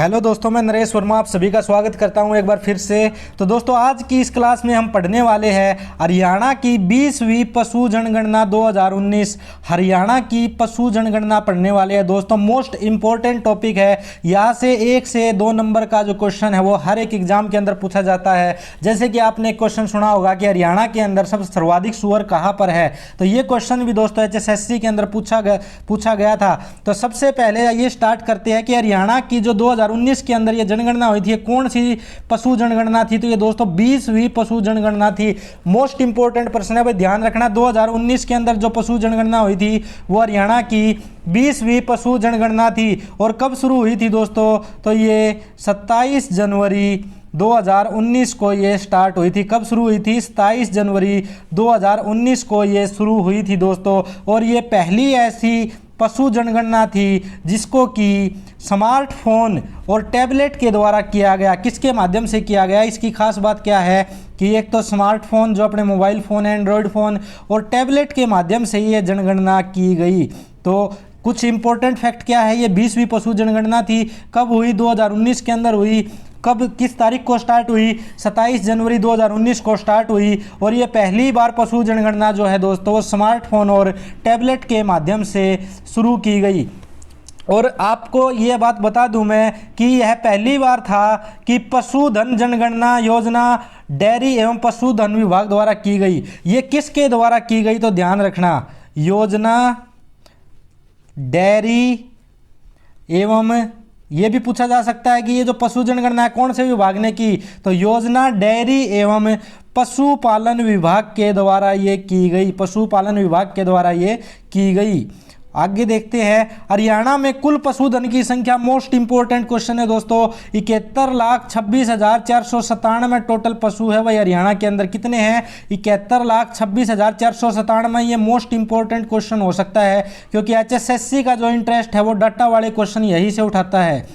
Hello दोस्तों, मैं नरेश वर्मा आप सभी का स्वागत करता हूं एक बार फिर से। तो दोस्तों, आज की इस क्लास में हम पढ़ने वाले हैं हरियाणा की 20वीं पशु जनगणना 2019। हरियाणा की पशु जनगणना पढ़ने वाले हैं दोस्तों। मोस्ट इंपॉर्टेंट टॉपिक है। यहाँ से 1 से 2 नंबर का जो क्वेश्चन है वो हर एक एग्जाम के अंदर पूछा जाता है। जैसे कि आपने एक क्वेश्चन सुना होगा कि हरियाणा के अंदर सबसे सर्वाधिक सुअर कहाँ पर है, तो ये क्वेश्चन भी दोस्तों HSSC के अंदर पूछा गया था। तो सबसे पहले ये स्टार्ट करते हैं कि हरियाणा की जो 2019 के अंदर ये जनगणना हुई थी, कौन सी पशु जनगणना थी। तो ये दोस्तों 20वीं पशु जनगणना थी। मोस्ट इंपोर्टेंट प्रश्न है भाई, ध्यान रखना। 2019 के अंदर जो पशु जनगणना हुई थी वो हरियाणा की 20वीं पशु जनगणना थी। और कब शुरू हुई थी दोस्तों, तो ये 27 जनवरी 2019 को ये स्टार्ट हुई थी। कब शुरू हुई थी? 27 जनवरी 2019 को ये शुरू हुई थी दोस्तों। और ये पहली ऐसी पशु जनगणना थी जिसको कि स्मार्टफोन और टैबलेट के द्वारा किया गया। किसके माध्यम से किया गया? इसकी खास बात क्या है कि एक तो स्मार्टफोन जो अपने मोबाइल फ़ोन है, एंड्रॉयड फ़ोन, और टैबलेट के माध्यम से ये जनगणना की गई। तो कुछ इंपॉर्टेंट फैक्ट क्या है, ये 20वीं पशु जनगणना थी। कब हुई? 2019 के अंदर हुई। कब, किस तारीख को स्टार्ट हुई? 27 जनवरी 2019 को स्टार्ट हुई। और ये पहली बार पशु जनगणना जो है दोस्तों वो स्मार्टफोन और टैबलेट के माध्यम से शुरू की गई। और आपको ये बात बता दूं मैं कि यह पहली बार था कि पशुधन जनगणना योजना डेयरी एवं पशुधन विभाग द्वारा की गई। ये किसके द्वारा की गई? तो ध्यान रखना, योजना डेयरी एवं, ये भी पूछा जा सकता है कि ये जो पशु जनगणना है कौन से विभाग ने की, तो योजना डेयरी एवं पशुपालन विभाग के द्वारा ये की गई। पशुपालन विभाग के द्वारा ये की गई। आगे देखते हैं, हरियाणा में कुल पशुधन की संख्या। मोस्ट इंपोर्टेंट क्वेश्चन है दोस्तों। 71,26,497 टोटल पशु है भाई हरियाणा के अंदर। कितने हैं? 71,26,497। ये मोस्ट इंपोर्टेंट क्वेश्चन हो सकता है क्योंकि HSSC का जो इंटरेस्ट है वो डाटा वाले क्वेश्चन यही से उठाता है।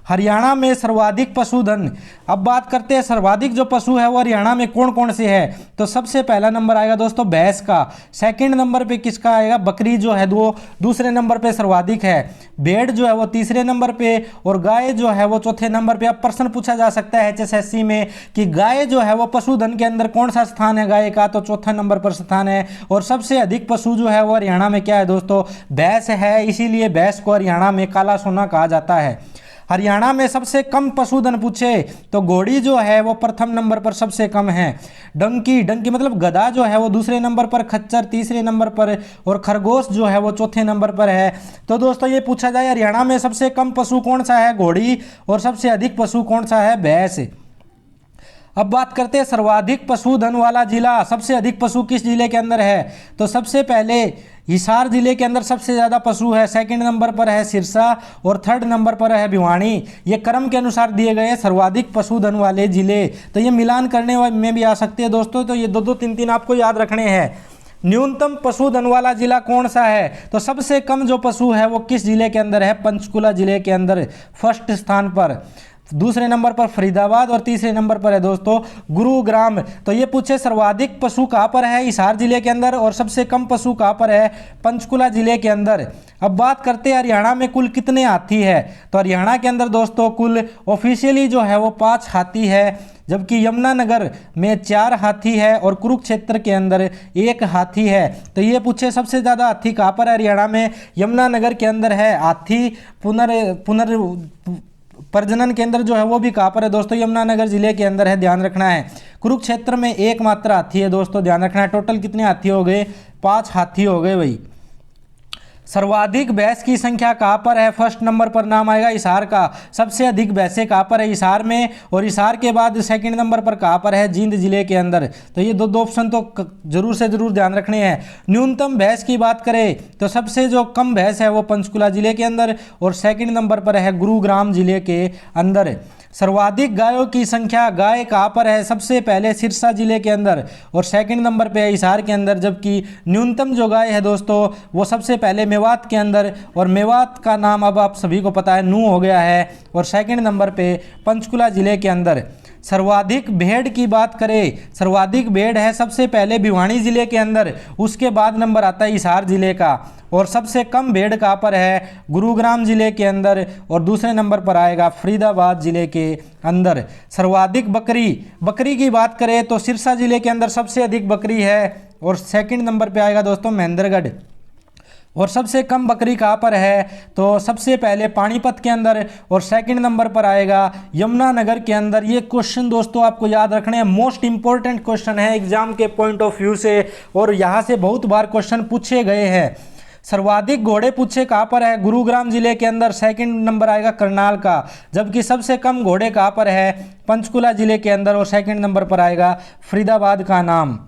हरियाणा में सर्वाधिक पशुधन। अब बात करते हैं सर्वाधिक जो पशु है वो हरियाणा में कौन कौन से है। तो सबसे पहला नंबर आएगा दोस्तों भैंस का। सेकंड नंबर पे किसका आएगा? बकरी जो है वो दूसरे नंबर पे सर्वाधिक है। भेड़ जो है वो तीसरे नंबर पे, और गाय जो है वो चौथे नंबर पे। अब प्रश्न पूछा जा सकता है HSSC में कि गाय जो है वो पशुधन के अंदर कौन सा स्थान है गाय का, तो चौथा नंबर पर स्थान है। और सबसे अधिक पशु जो है वो हरियाणा में क्या है दोस्तों? भैंस है। इसीलिए भैंस को हरियाणा में काला सोना कहा जाता है। हरियाणा में सबसे कम पशुधन पूछे तो घोड़ी जो है वो प्रथम नंबर पर सबसे कम है। डंकी मतलब गधा जो है वो दूसरे नंबर पर, खच्चर तीसरे नंबर पर, और खरगोश जो है वो चौथे नंबर पर है। तो दोस्तों ये पूछा जाए हरियाणा में सबसे कम पशु कौन सा है? घोड़ी। और सबसे अधिक पशु कौन सा है? भैंस। अब बात करते हैं सर्वाधिक पशुधन वाला जिला। सबसे अधिक पशु किस जिले के अंदर है? तो सबसे पहले हिसार जिले के अंदर सबसे ज़्यादा पशु है। सेकंड नंबर पर है सिरसा, और थर्ड नंबर पर है भिवानी। ये क्रम के अनुसार दिए गए सर्वाधिक पशुधन वाले जिले। तो ये मिलान करने में भी आ सकते हैं दोस्तों। तो ये 2-2, 3-3 आपको याद रखने हैं। न्यूनतम पशुधन वाला जिला कौन सा है? तो सबसे कम जो पशु है वो किस जिले के अंदर है? पंचकुला जिले के अंदर फर्स्ट स्थान पर। दूसरे नंबर पर फरीदाबाद, और तीसरे नंबर पर है दोस्तों गुरुग्राम। तो ये पूछे सर्वाधिक पशु कहाँ पर है? हिसार जिले के अंदर। और सबसे कम पशु कहाँ पर है? पंचकुला जिले के अंदर। अब बात करते हैं हरियाणा में कुल कितने हाथी है। तो हरियाणा के अंदर दोस्तों कुल ऑफिशियली जो है वो 5 हाथी है, जबकि यमुनानगर में 4 हाथी है, और कुरुक्षेत्र के अंदर 1 हाथी है। तो ये पूछे सबसे ज़्यादा हाथी कहाँ पर है हरियाणा में? यमुनानगर के अंदर है हाथी। प्रजनन केंद्र जो है वो भी कहाँ पर है दोस्तों? यमुनानगर जिले के अंदर है, ध्यान रखना है। कुरुक्षेत्र में एकमात्र हाथी है दोस्तों, ध्यान रखना है। टोटल कितने हाथी हो गए? 5 हाथी हो गए भाई। सर्वाधिक भैंस की संख्या कहाँ पर है? फर्स्ट नंबर पर नाम आएगा हिसार का। सबसे अधिक भैंसें कहाँ पर है? हिसार में। और हिसार के बाद सेकंड नंबर पर कहाँ पर है? जींद जिले के अंदर। तो ये दो ऑप्शन तो जरूर से जरूर ध्यान रखने हैं। न्यूनतम भैंस की बात करें तो सबसे जो कम भैंस है वो पंचकुला जिले के अंदर, और सेकंड नंबर पर है गुरुग्राम जिले के अंदर। सर्वाधिक गायों की संख्या, गाय कहाँ पर है? सबसे पहले सिरसा जिले के अंदर, और सेकंड नंबर पे है हिसार के अंदर। जबकि न्यूनतम जो गाय है दोस्तों वो सबसे पहले मेवात के अंदर, और मेवात का नाम अब आप सभी को पता है नूह हो गया है। और सेकंड नंबर पे पंचकुला जिले के अंदर। सर्वाधिक भेड़ की बात करें, सर्वाधिक भेड़ है सबसे पहले भिवानी जिले के अंदर, उसके बाद नंबर आता है हिसार जिले का। और सबसे कम भेड़ कहाँ पर है, गुरुग्राम जिले के अंदर, और दूसरे नंबर पर आएगा फरीदाबाद जिले के अंदर। सर्वाधिक बकरी की बात करें तो सिरसा जिले के अंदर सबसे अधिक बकरी है, और सेकंड नंबर पे आएगा दोस्तों महेंद्रगढ़। और सबसे कम बकरी कहाँ पर है, तो सबसे पहले पानीपत के अंदर, और सेकंड नंबर पर आएगा यमुनानगर के अंदर। ये क्वेश्चन दोस्तों आपको याद रखने हैं, मोस्ट इंपॉर्टेंट क्वेश्चन है एग्जाम के पॉइंट ऑफ व्यू से, और यहाँ से बहुत बार क्वेश्चन पूछे गए हैं। सर्वाधिक घोड़े पूछे कहाँ पर है, गुरुग्राम जिले के अंदर, सेकंड नंबर आएगा करनाल का। जबकि सबसे कम घोड़े कहाँ पर है, पंचकुला जिले के अंदर, और सेकंड नंबर पर आएगा फरीदाबाद का नाम।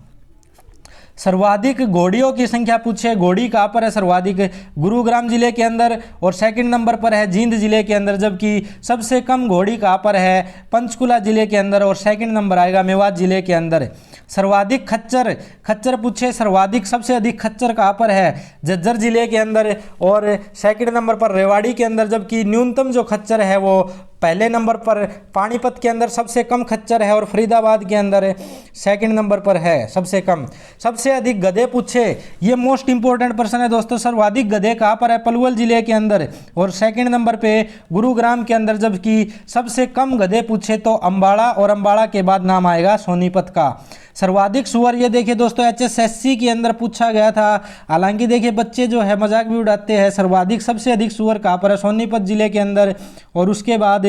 सर्वाधिक घोड़ियों की संख्या पूछे, घोड़ी कहाँ पर है सर्वाधिक, गुरुग्राम जिले के अंदर, और सेकंड नंबर पर है जींद जिले के अंदर। जबकि सबसे कम घोड़ी कहाँ पर है, पंचकुला जिले के अंदर, और सेकंड नंबर आएगा मेवात जिले के अंदर। सर्वाधिक खच्चर पूछे, सर्वाधिक सबसे अधिक खच्चर कहाँ पर है, झज्जर जिले के अंदर, और सेकंड नंबर पर रेवाड़ी के अंदर। जबकि न्यूनतम जो खच्चर है वो पहले नंबर पर पानीपत के अंदर सबसे कम खच्चर है, और फरीदाबाद के अंदर सेकंड नंबर पर है सबसे कम। सबसे अधिक गधे पूछे, ये मोस्ट इंपॉर्टेंट प्रश्न है दोस्तों, सर्वाधिक गधे कहाँ पर है, पलवल जिले के अंदर, और सेकंड नंबर पे गुरुग्राम के अंदर। जबकि सबसे कम गधे पूछे तो अम्बाड़ा, और अम्बाड़ा के बाद नाम आएगा सोनीपत का। सर्वाधिक सुअर, ये देखिए दोस्तों HSSC के अंदर पूछा गया था, हालांकि देखिए बच्चे जो है मजाक भी उड़ाते हैं। सर्वाधिक सबसे अधिक सुअर कहाँ पर है, सोनीपत जिले के अंदर, और उसके बाद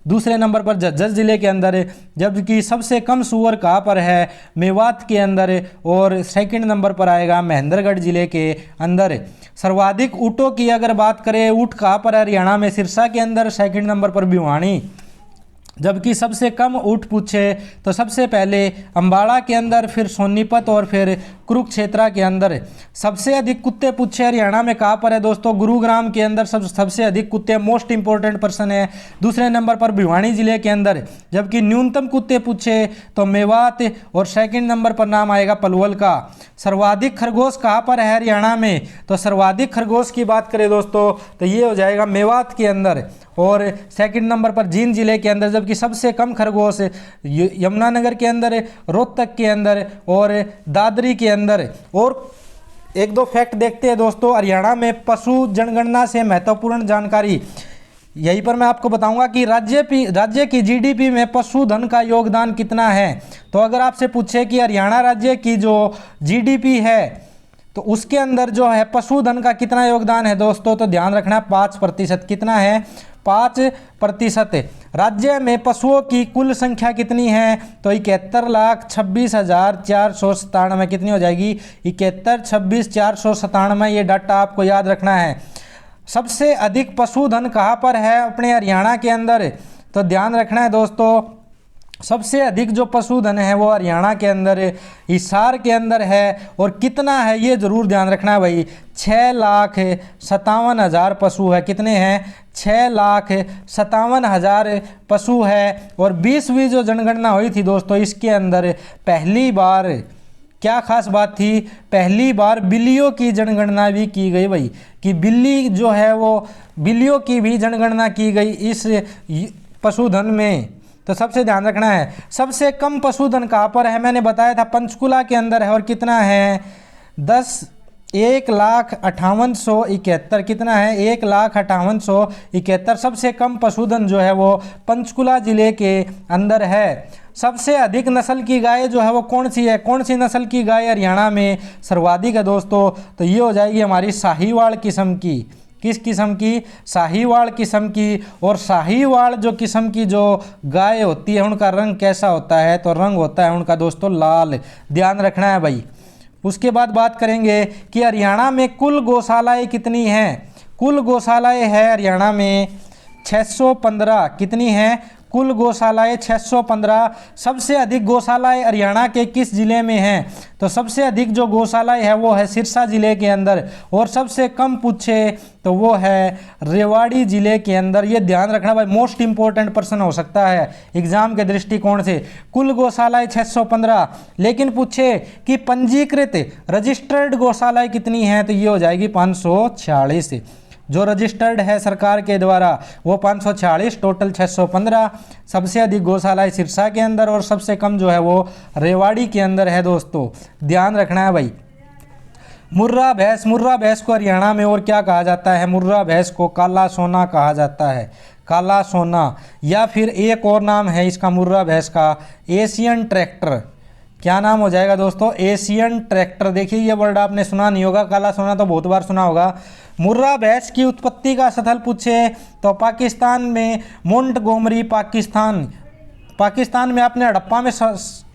दूसरे नंबर पर झज्जर जिले के अंदर। जबकि सबसे कम सुअर कहाँ पर है, मेवात के अंदर, और सेकंड नंबर पर आएगा महेंद्रगढ़ जिले के अंदर। सर्वाधिक ऊँटों की अगर बात करें, ऊँट कहाँ पर है, हरियाणा में सिरसा के अंदर, सेकंड नंबर पर भिवानी। जबकि सबसे कम ऊँट पूछे तो सबसे पहले अम्बाड़ा के अंदर, फिर सोनीपत, और फिर कुरुक्षेत्रा के अंदर। सबसे अधिक कुत्ते पूछे हरियाणा में कहाँ पर है दोस्तों, गुरुग्राम के अंदर सबसे अधिक कुत्ते, मोस्ट इंपॉर्टेंट पर्सन है। दूसरे नंबर पर भिवानी जिले के अंदर। जबकि न्यूनतम कुत्ते पूछे तो मेवात, और सेकंड नंबर पर नाम आएगा पलवल का। सर्वाधिक खरगोश कहाँ पर है हरियाणा में, तो सर्वाधिक खरगोश की बात करें दोस्तों तो ये हो जाएगा मेवात के अंदर, और सेकंड नंबर पर जींद जिले के अंदर। जबकि सबसे कम खरगोश यमुनानगर के अंदर, रोहतक के अंदर, और दादरी के अंदर। और एक दो फैक्ट देखते हैं दोस्तों, हरियाणा में पशु जनगणना से महत्वपूर्ण जानकारी, यहीं पर मैं आपको बताऊंगा कि राज्य की GDP में पशुधन का योगदान कितना है। तो अगर आपसे पूछे कि हरियाणा राज्य की जो GDP है तो उसके अंदर जो है पशुधन का कितना योगदान है दोस्तों, तो ध्यान रखना 5%। कितना है, 5%। राज्य में पशुओं की कुल संख्या कितनी है, तो 71,26,497। कितनी हो जाएगी, 71,26,497। ये डाटा आपको याद रखना है। सबसे अधिक पशुधन कहाँ पर है अपने हरियाणा के अंदर, तो ध्यान रखना है दोस्तों, सबसे अधिक जो पशुधन है वो हरियाणा के अंदर हिसार के अंदर है। और कितना है ये जरूर ध्यान रखना है भाई, 6,57,000 पशु है। कितने हैं, 6,57,000 पशु है। और 20वीं जो जनगणना हुई थी दोस्तों, इसके अंदर पहली बार क्या खास बात थी, पहली बार बिल्लियों की जनगणना भी की गई भाई, कि बिल्ली जो है वो बिल्लियों की भी जनगणना की गई इस पशुधन में। तो सबसे ध्यान रखना है, सबसे कम पशुधन कहाँ पर है, मैंने बताया था पंचकुला के अंदर है। और कितना है, 1,58,171। कितना है, 1,58,171। सबसे कम पशुधन जो है वो पंचकुला जिले के अंदर है। सबसे अधिक नस्ल की गाय जो है वो कौन सी है, कौन सी नस्ल की गाय हरियाणा में सर्वाधिक है दोस्तों, तो ये हो जाएगी हमारी साहीवाल किस्म की। किस किस्म की, साहीवाल किस्म की। और साहीवाल जो किस्म की जो गाय होती है उनका रंग कैसा होता है, तो रंग होता है उनका दोस्तों लाल। ध्यान रखना है भाई। उसके बाद बात करेंगे कि हरियाणा में कुल गौशालाएं कितनी हैं। कुल गौशालाएं है हरियाणा में 615। कितनी हैं, कुल गौशालाएं 615। सबसे अधिक गौशालाएं हरियाणा के किस जिले में हैं, तो सबसे अधिक जो गौशालाएं है वो है सिरसा जिले के अंदर। और सबसे कम पूछे तो वो है रेवाड़ी जिले के अंदर। ये ध्यान रखना भाई, मोस्ट इंपॉर्टेंट प्रश्न हो सकता है एग्जाम के दृष्टिकोण से। कुल गौशालाएं 615, लेकिन पूछे कि पंजीकृत रजिस्टर्ड गौशालाएं कितनी हैं, तो ये हो जाएगी 546। जो रजिस्टर्ड है सरकार के द्वारा वो 546, टोटल 615। सबसे अधिक गौशालाएं सिरसा के अंदर और सबसे कम जो है वो रेवाड़ी के अंदर है दोस्तों, ध्यान रखना है भाई। मुर्रा भैंस को हरियाणा में और क्या कहा जाता है? मुर्रा भैंस को काला सोना कहा जाता है, काला सोना। या फिर एक और नाम है इसका मुर्रा भैंस का, एशियन ट्रैक्टर। क्या नाम हो जाएगा दोस्तों? Asian tractor. देखिए ये वर्ड आपने सुना नहीं होगा, काला सोना तो बहुत बार सुना होगा। मुर्रा भैंस की उत्पत्ति का स्थल पूछे तो पाकिस्तान में मोंटगोमरी, पाकिस्तान में आपने हड़प्पा में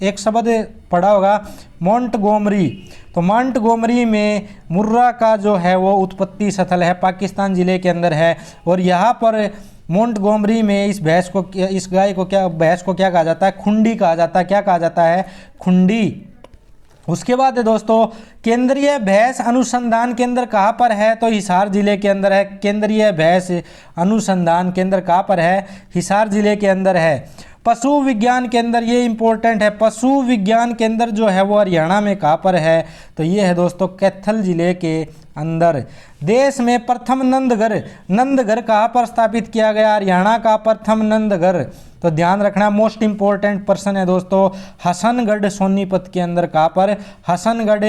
एक शब्द पढ़ा होगा मोंटगोमरी, तो मोंटगोमरी में मुर्रा का जो है वो उत्पत्ति स्थल है, पाकिस्तान ज़िले के अंदर है। और यहाँ पर मोंटगोमरी में इस भैंस को, इस गाय को क्या, भैंस को क्या कहा जाता है? खुंडी कहा जाता है। क्या कहा जाता है? खुंडी। उसके बाद है दोस्तों, केंद्रीय भैंस अनुसंधान केंद्र कहाँ पर है? तो हिसार जिले के अंदर है। केंद्रीय भैंस अनुसंधान केंद्र कहाँ पर है? हिसार जिले के अंदर है। पशु विज्ञान केंद्र, ये इंपॉर्टेंट है, पशु विज्ञान केंद्र जो है वो हरियाणा में कहाँ पर है? तो ये है दोस्तों कैथल जिले के अंदर। देश में प्रथम नंदघर कहाँ पर स्थापित किया गया? हरियाणा का प्रथम नंदघर, तो ध्यान रखना, मोस्ट इंपॉर्टेंट पर्सन है दोस्तों, हसनगढ़ सोनीपत के अंदर। कहाँ पर? हसनगढ़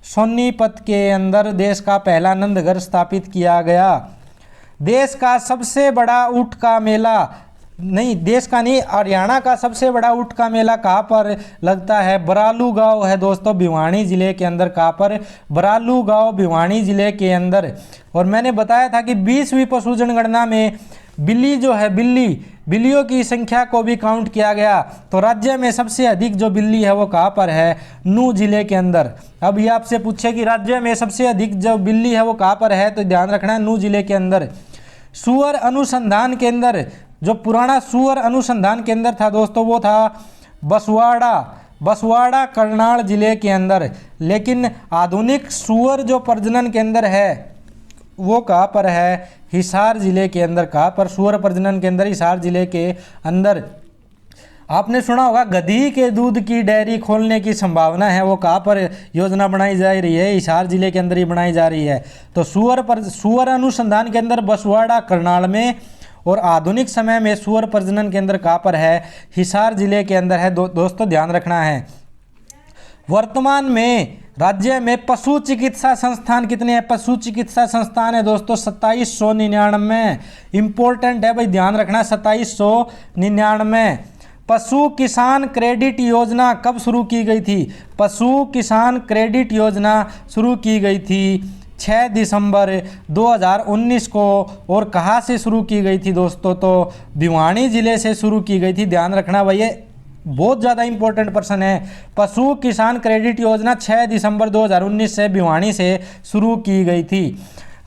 सोनीपत के अंदर देश का पहला नंदघर स्थापित किया गया। देश का सबसे बड़ा ऊँट का मेला, नहीं देश का नहीं, हरियाणा का सबसे बड़ा ऊँट का मेला कहाँ पर लगता है? बरालू गांव है दोस्तों, भिवानी जिले के अंदर। कहाँ पर? बरालू गांव, भिवानी जिले के अंदर। और मैंने बताया था कि 20वीं पशु जनगणना में बिल्ली जो है, बिल्लियों की संख्या को भी काउंट किया गया। तो राज्य में सबसे अधिक जो बिल्ली है वो कहाँ पर है? नूह जिले के अंदर। अब ये आपसे पूछे कि राज्य में सबसे अधिक जो बिल्ली है वो कहाँ पर है, तो ध्यान रखना है नूह जिले के अंदर। सूअर अनुसंधान केंद्र, जो पुराना सूअर अनुसंधान केंद्र था दोस्तों वो था बसवाड़ा करनाल जिले के अंदर। लेकिन आधुनिक सूअर जो प्रजनन केंद्र है वो कहाँ पर है? हिसार जिले के अंदर। कहाँ पर? सूअर प्रजनन केंद्र हिसार जिले के अंदर। आपने सुना होगा गधी के दूध की डेयरी खोलने की संभावना है, वो कहाँ पर योजना बनाई जा रही है? हिसार जिले के अंदर ही बनाई जा रही है। तो सूअर अनुसंधान केंद्र बसवाड़ा करनाल में, और आधुनिक समय में सूअर प्रजनन केंद्र कहाँ पर है? हिसार जिले के अंदर है। दोस्तों ध्यान रखना है। वर्तमान में राज्य में पशु चिकित्सा संस्थान कितने हैं? पशु चिकित्सा संस्थान है दोस्तों 2799। इंपॉर्टेंट है भाई, ध्यान रखना, 2799। पशु किसान क्रेडिट योजना कब शुरू की गई थी? पशु किसान क्रेडिट योजना शुरू की गई थी 6 दिसंबर 2019 को। और कहाँ से शुरू की गई थी दोस्तों? तो भिवानी जिले से शुरू की गई थी। ध्यान रखना भाई, ये बहुत ज़्यादा इंपॉर्टेंट पर्सन है। पशु किसान क्रेडिट योजना 6 दिसंबर 2019 से भिवानी से शुरू की गई थी।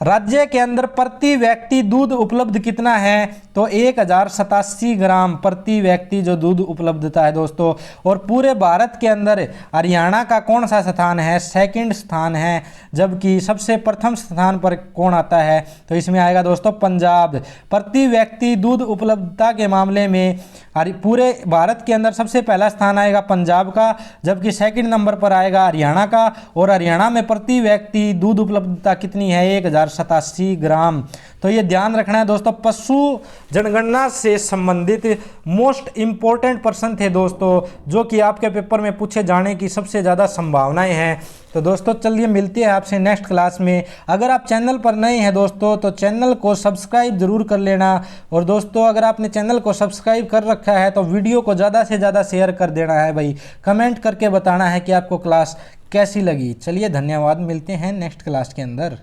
राज्य के अंदर प्रति व्यक्ति दूध उपलब्ध कितना है? तो 1087 ग्राम प्रति व्यक्ति जो दूध उपलब्धता है दोस्तों। और पूरे भारत के अंदर हरियाणा का कौन सा स्थान है? सेकंड स्थान है। जबकि सबसे प्रथम स्थान पर कौन आता है? तो इसमें आएगा दोस्तों पंजाब। प्रति व्यक्ति दूध उपलब्धता के मामले में पूरे भारत के अंदर सबसे पहला स्थान आएगा पंजाब का, जबकि सेकंड नंबर पर आएगा हरियाणा का। और हरियाणा में प्रति व्यक्ति दूध उपलब्धता कितनी है? 1087 ग्राम। तो ये ध्यान रखना है दोस्तों। पशु जनगणना से संबंधित मोस्ट इम्पोर्टेंट पर्सन थे दोस्तों, जो कि आपके पेपर में पूछे जाने की सबसे ज़्यादा संभावनाएं हैं। तो दोस्तों चलिए मिलते हैं आपसे नेक्स्ट क्लास में। अगर आप चैनल पर नए हैं दोस्तों तो चैनल को सब्सक्राइब जरूर कर लेना। और दोस्तों अगर आपने चैनल को सब्सक्राइब कर रखा है तो वीडियो को ज़्यादा से ज़्यादा शेयर कर देना है भाई। कमेंट करके बताना है कि आपको क्लास कैसी लगी। चलिए धन्यवाद, मिलते हैं नेक्स्ट क्लास के अंदर।